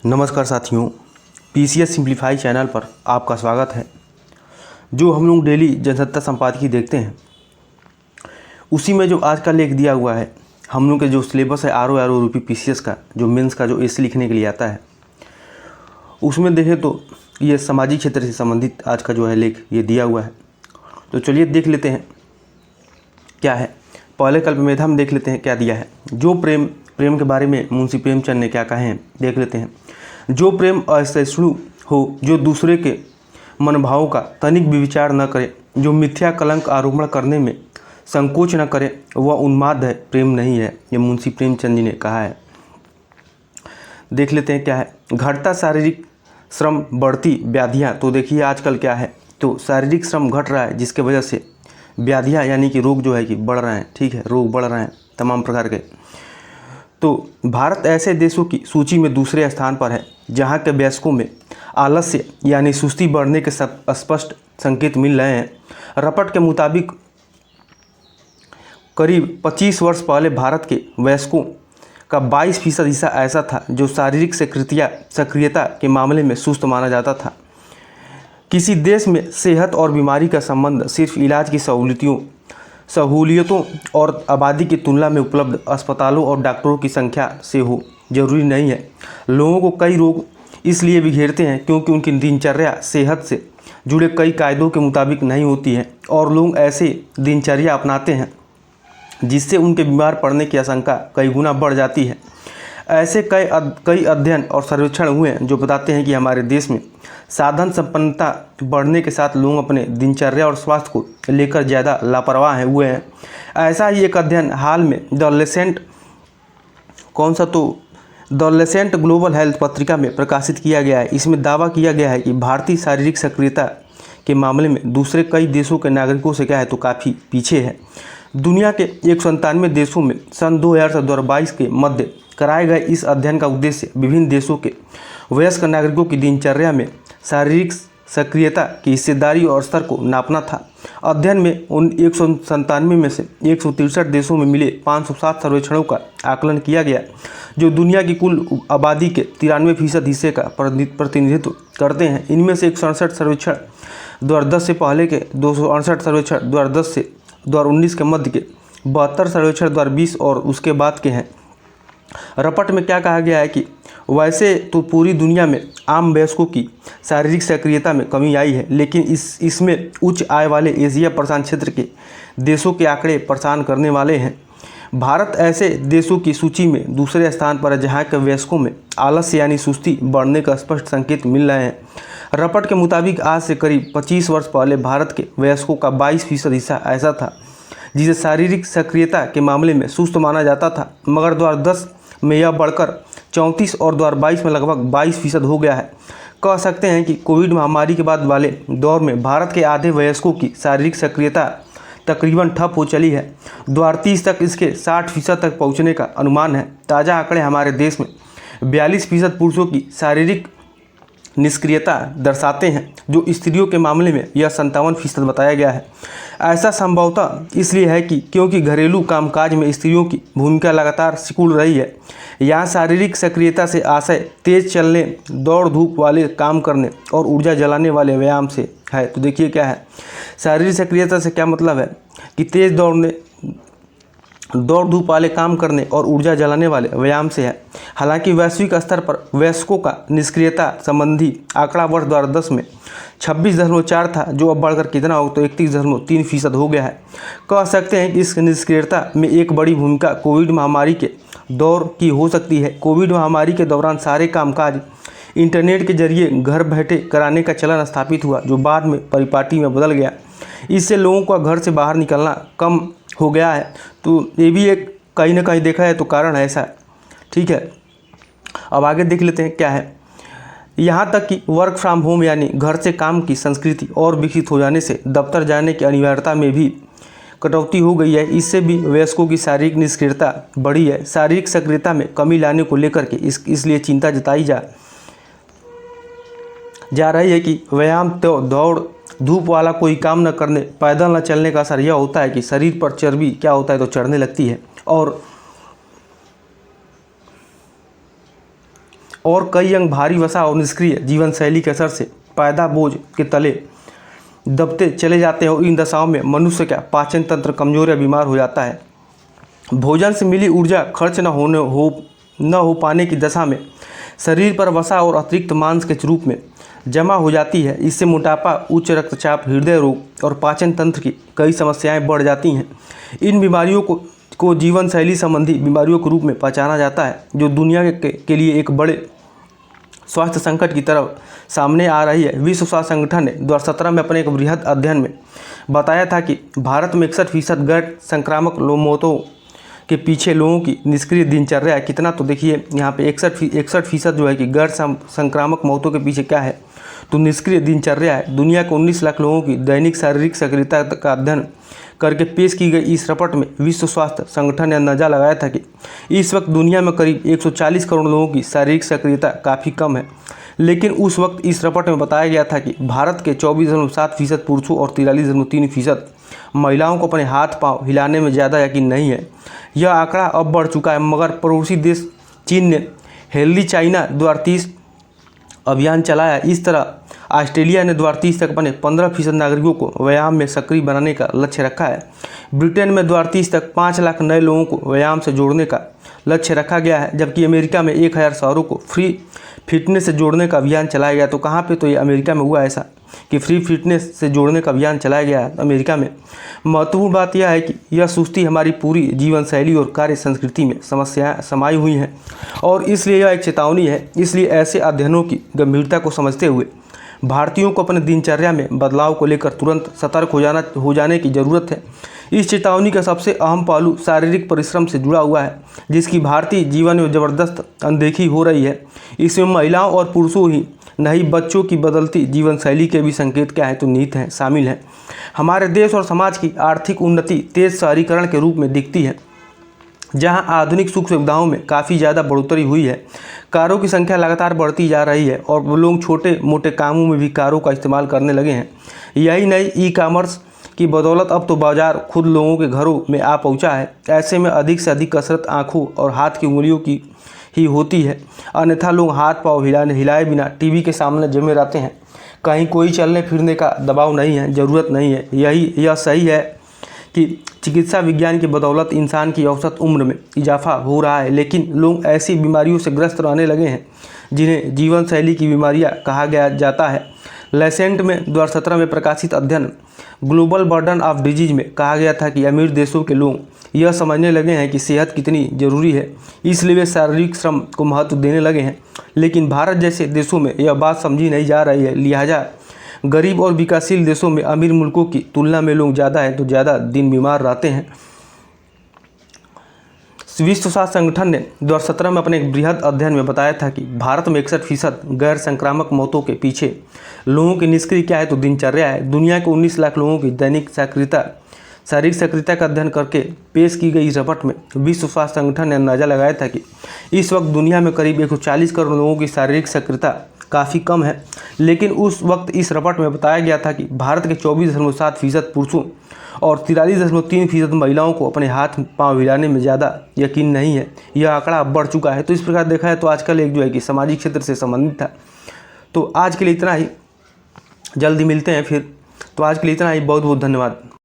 नमस्कार साथियों, PCS simplify channel पर आपका स्वागत है। जो हम लोग डेली जनसत्ता संपादकीय देखते हैं उसी में जो आज का लेख दिया हुआ है, हम लोग के जो सिलेबस है आर.ओ. यूपी पीसीएस का, जो मेंस का जो एसए लिखने के लिए आता है, उसमें देखें तो ये सामाजिक क्षेत्र से संबंधित आज का जो है लेख ये दिया हुआ है। तो चलिए देख लेते हैं क्या है। पहले कल्प में हम देख लेते हैं क्या दिया है। जो प्रेम के बारे में मुंशी प्रेमचंद ने क्या कहे हैं देख लेते हैं। जो प्रेम असहिष्णु हो, जो दूसरे के मनभावों का तनिक भी विचार न करे, जो मिथ्या कलंक आरोपण करने में संकोच न करे, वह उन्माद है, प्रेम नहीं है। ये मुंशी प्रेमचंद जी ने कहा है। देख लेते हैं क्या है। घटता शारीरिक श्रम, बढ़ती व्याधियाँ। तो देखिए आजकल क्या है, तो शारीरिक श्रम घट रहा है जिसके वजह से व्याधियाँ यानी कि रोग जो है कि बढ़ रहे हैं। ठीक है, रोग बढ़ रहे हैं तमाम प्रकार के। तो भारत ऐसे देशों की सूची में दूसरे स्थान पर है जहां के वयस्कों में आलस्य यानी सुस्ती बढ़ने के स्पष्ट संकेत मिल रहे हैं। रपट के मुताबिक करीब 25 वर्ष पहले भारत के वयस्कों का 22% हिस्सा ऐसा था जो शारीरिक सक्रियता के मामले में सुस्त माना जाता था। किसी देश में सेहत और बीमारी का संबंध सिर्फ इलाज की सहूलियतों और आबादी की तुलना में उपलब्ध अस्पतालों और डॉक्टरों की संख्या से हो जरूरी नहीं है। लोगों को कई रोग इसलिए भी घेरते हैं क्योंकि उनकी दिनचर्या सेहत से जुड़े कई कायदों के मुताबिक नहीं होती है और लोग ऐसे दिनचर्या अपनाते हैं जिससे उनके बीमार पड़ने की आशंका कई गुना बढ़ जाती है। ऐसे कई अध्ययन और सर्वेक्षण हुए हैं जो बताते हैं कि हमारे देश में साधन संपन्नता बढ़ने के साथ लोग अपने दिनचर्या और स्वास्थ्य को लेकर ज़्यादा लापरवाह हुए हैं। ऐसा ही एक अध्ययन हाल में द लेसेंट ग्लोबल हेल्थ पत्रिका में प्रकाशित किया गया है। इसमें दावा किया गया है कि भारतीय शारीरिक सक्रियता के मामले में दूसरे कई देशों के नागरिकों से क्या है तो काफ़ी पीछे है। दुनिया के 197 देशों में सन 2000 से 2022 के मध्य कराए गए इस अध्ययन का उद्देश्य विभिन्न देशों के वयस्क नागरिकों की दिनचर्या में शारीरिक सक्रियता की हिस्सेदारी और स्तर को नापना था। अध्ययन में उन 197 में से 163 देशों में मिले 507 सर्वेक्षणों का आकलन किया गया जो दुनिया की कुल आबादी के 93% हिस्से का प्रतिनिधित्व करते हैं। इनमें से 167 सर्वेक्षण 2010 से पहले के, 268 सर्वेक्षण 2010 से 2019 के मध्य के, 72 सर्वेक्षण 2020 और उसके बाद के हैं। रपट में क्या कहा गया है कि वैसे तो पूरी दुनिया में आम वयस्कों की शारीरिक सक्रियता में कमी आई है, लेकिन इसमें उच्च आय वाले एशिया प्रशांत क्षेत्र के देशों के आंकड़े परेशान करने वाले हैं। भारत ऐसे देशों की सूची में दूसरे स्थान पर है जहां के वयस्कों में आलस्य यानी सुस्ती बढ़ने का स्पष्ट संकेत मिल रहे हैं। रपट के मुताबिक आज से करीब 25 वर्ष पहले भारत के वयस्कों का 22% हिस्सा ऐसा था जिसे शारीरिक सक्रियता के मामले में सुस्त माना जाता था, मगर 2010 में यह बढ़कर 34 और 2022 में लगभग 22% हो गया है। कह सकते हैं कि कोविड महामारी के बाद वाले दौर में भारत के आधे वयस्कों की शारीरिक सक्रियता तकरीबन ठप हो चली है। 2030 तक इसके 60% तक पहुंचने का अनुमान है। ताज़ा आंकड़े हमारे देश में 42% पुरुषों की शारीरिक निष्क्रियता दर्शाते हैं, जो स्त्रियों के मामले में यह 57% बताया गया है। ऐसा संभवतः इसलिए है कि क्योंकि घरेलू कामकाज में स्त्रियों की भूमिका लगातार सिकुड़ रही है। यहाँ शारीरिक सक्रियता से आशय तेज चलने, दौड़ धूप वाले काम करने और ऊर्जा जलाने वाले व्यायाम से है। तो देखिए क्या है, शारीरिक सक्रियता से क्या मतलब है कि तेज दौड़ धूप वाले काम करने और ऊर्जा जलाने वाले व्यायाम से है। हालांकि वैश्विक स्तर पर वयस्कों का निष्क्रियता संबंधी आंकड़ा वर्ष 2010 में 26.4 था, जो अब बढ़कर कितना हो तो 31.3% हो गया है। कह सकते हैं कि इस निष्क्रियता में एक बड़ी भूमिका कोविड महामारी के दौर की हो सकती है। कोविड महामारी के दौरान सारे कामकाज इंटरनेट के जरिए घर बैठे कराने का चलन स्थापित हुआ, जो बाद में परिपाटी में बदल गया। इससे लोगों का घर से बाहर निकलना कम हो गया है। तो ये भी एक कहीं ना कहीं देखा है तो कारण है ऐसा। ठीक है, अब आगे देख लेते हैं क्या है। यहाँ तक कि वर्क फ्रॉम होम यानी घर से काम की संस्कृति और विकसित हो जाने से दफ्तर जाने की अनिवार्यता में भी कटौती हो गई है। इससे भी वयस्कों की शारीरिक निष्क्रियता बढ़ी है। शारीरिक सक्रियता में कमी लाने को लेकर के इसलिए चिंता जताई जा रही है कि व्यायाम तो दौड़ धूप वाला कोई काम न करने, पैदल न चलने का असर यह होता है कि शरीर पर चर्बी क्या होता है तो चढ़ने लगती है और कई अंग भारी वसा और निष्क्रिय जीवन शैली के असर पैदा बोझ के तले दबते चले जाते हैं और इन दशाओं में मनुष्य का पाचन तंत्र कमजोर या बीमार हो जाता है। भोजन से मिली ऊर्जा खर्च न हो पाने की दशा में शरीर पर वसा और अतिरिक्त मांस के रूप में जमा हो जाती है। इससे मोटापा, उच्च रक्तचाप, हृदय रोग और पाचन तंत्र की कई समस्याएं बढ़ जाती हैं। इन बीमारियों को जीवन शैली संबंधी बीमारियों के रूप में पहचाना जाता है, जो दुनिया के लिए एक बड़े स्वास्थ्य संकट की तरफ सामने आ रही है। विश्व स्वास्थ्य संगठन ने 2017 में अपने एक बृहद अध्ययन में बताया था कि भारत में 61% गैर संक्रामक मौतों के पीछे लोगों की निष्क्रिय दिनचर्या है। कितना, तो देखिए यहाँ पे 61% जो है कि गैर संक्रामक मौतों के पीछे क्या है, तो निष्क्रिय दिनचर्या है। दुनिया के 19 लाख लोगों की दैनिक शारीरिक सक्रियता का अध्ययन करके पेश की गई इस रिपोर्ट में विश्व स्वास्थ्य संगठन ने अंदाजा लगाया था कि इस वक्त दुनिया में करीब 140 करोड़ लोगों की शारीरिक सक्रियता काफ़ी कम है। लेकिन उस वक्त इस रिपोर्ट में बताया गया था कि भारत के 24.7% पुरुषों और 43.3% महिलाओं को अपने हाथ पांव हिलाने में ज़्यादा यकीन नहीं है। यह आंकड़ा अब बढ़ चुका है, मगर पड़ोसी देश चीन ने हेल्दी चाइना 2030 अभियान चलाया। इस तरह ऑस्ट्रेलिया ने 2030 तक अपने 15% नागरिकों को व्यायाम में सक्रिय बनाने का लक्ष्य रखा है। ब्रिटेन में 2030 तक 5 लाख नए लोगों को व्यायाम से जोड़ने का लक्ष्य रखा गया है, जबकि अमेरिका में 1000 शहरों को फ्री फिटनेस से जोड़ने का अभियान चलाया गया। तो कहाँ पे, तो ये अमेरिका में हुआ ऐसा कि फ्री फिटनेस से जोड़ने का अभियान चलाया गया है अमेरिका में। महत्वपूर्ण बात यह है कि यह सुस्ती हमारी पूरी जीवन शैली और कार्य संस्कृति में समस्याएं समाई हुई हैं और इसलिए यह एक चेतावनी है। इसलिए ऐसे अध्ययनों की गंभीरता को समझते हुए भारतीयों को अपने दिनचर्या में बदलाव को लेकर तुरंत सतर्क हो जाने की ज़रूरत है। इस चेतावनी का सबसे अहम पहलू शारीरिक परिश्रम से जुड़ा हुआ है, जिसकी भारतीय जीवन में ज़बरदस्त अनदेखी हो रही है। इसमें महिलाओं और पुरुषों ही नहीं, बच्चों की बदलती जीवन शैली के भी संकेत क्या है, तो निहित हैं, शामिल हैं। हमारे देश और समाज की आर्थिक उन्नति तेज शहरीकरण के रूप में दिखती है, जहां आधुनिक सुख सुविधाओं में काफ़ी ज़्यादा बढ़ोतरी हुई है। कारों की संख्या लगातार बढ़ती जा रही है और लोग छोटे मोटे कामों में भी कारों का इस्तेमाल करने लगे हैं। यही नहीं, ई कॉमर्स की बदौलत अब तो बाजार खुद लोगों के घरों में आ पहुंचा है। ऐसे में अधिक से अधिक कसरत आँखों और हाथ की उंगलियों की ही होती है, अन्यथा लोग हाथ पाँव हिलाए बिना टीवी के सामने जमे रहते हैं। कहीं कोई चलने फिरने का दबाव नहीं है, ज़रूरत नहीं है। यह सही है कि चिकित्सा विज्ञान की बदौलत इंसान की औसत उम्र में इजाफा हो रहा है, लेकिन लोग ऐसी बीमारियों से ग्रस्त रहने लगे हैं जिन्हें जीवन शैली की बीमारियां कहा जाता है। लेसेंट में 2017 में प्रकाशित अध्ययन ग्लोबल बर्डन ऑफ डिजीज में कहा गया था कि अमीर देशों के लोग यह समझने लगे हैं कि सेहत कितनी ज़रूरी है, इसलिए वे शारीरिक श्रम को महत्व देने लगे हैं। लेकिन भारत जैसे देशों में यह बात समझी नहीं जा रही है। लिहाजा गरीब और विकासशील देशों में अमीर मुल्कों की तुलना में लोग ज़्यादा हैं तो ज़्यादा दिन बीमार रहते हैं। विश्व स्वास्थ्य संगठन ने 2017 में अपने एक बृहद अध्ययन में बताया था कि भारत में 61% गैर संक्रामक मौतों के पीछे लोगों की निष्क्रिय क्या है, तो दिनचर्या है। दुनिया के 19 लाख लोगों की दैनिक शारीरिक सक्रियता का अध्ययन करके पेश की गई इस रिपोर्ट में विश्व स्वास्थ्य संगठन ने अंदाजा लगाया था कि इस वक्त दुनिया में करीब 140 करोड़ लोगों की शारीरिक सक्रियता काफ़ी कम है। लेकिन उस वक्त इस रिपोर्ट में बताया गया था कि भारत के 24.7% पुरुषों और 43.3% महिलाओं को अपने हाथ पांव हिलाने में ज़्यादा यकीन नहीं है। यह आंकड़ा बढ़ चुका है। तो इस प्रकार देखा है तो आजकल एक जो है कि सामाजिक क्षेत्र से संबंधित था। तो आज के लिए इतना ही, जल्दी मिलते हैं फिर। तो आज के लिए इतना ही, बहुत बहुत धन्यवाद।